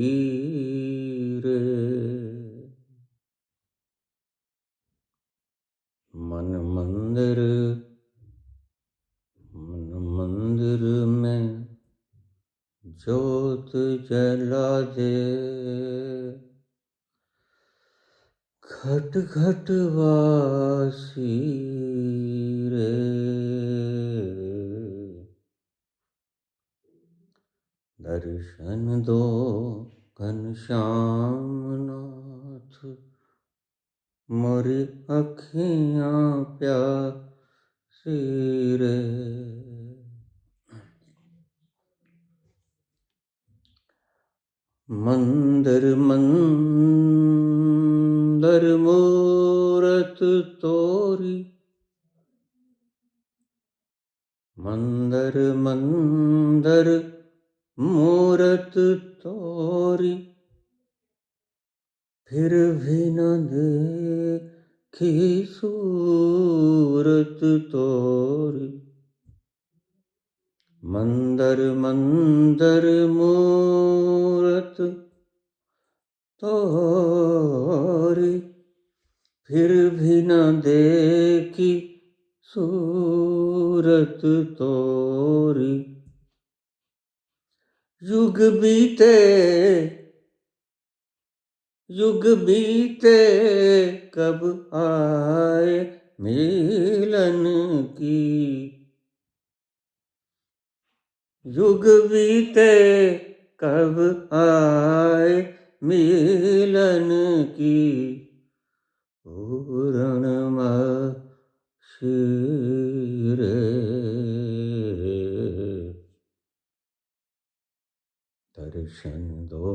रे। मन मंदिर ज्योत जला दे। घट घट वासी रे, दर्शन दो घनश्याम नाथ, मोरी अखियां प्यासी रे। मंदिर मंदिर मूरत तोरी, मंदिर मंदिर मूरत तोरी, फिर भी न देखी सूरत तोरी। मंदिर मंदिर मूरत तोरी, फिर भी न देखी सूरत तोरी। युग बीते युग बीते, कब आए मिलन की। युग बीते, कब आए मिलन की। पूर्णमासी रे, दर्शन दो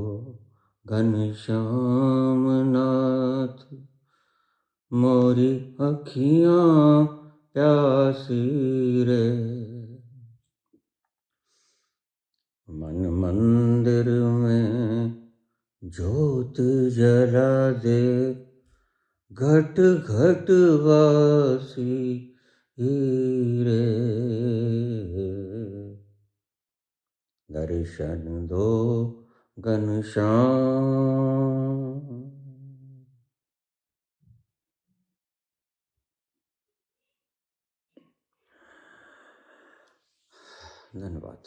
घनश्याम नाथ, मोरी अखियां प्यासी रे। मन मंदिर में ज्योत जला दे, घट घट वासी रे, दर्शन दो घनश्याम। धन्यवाद।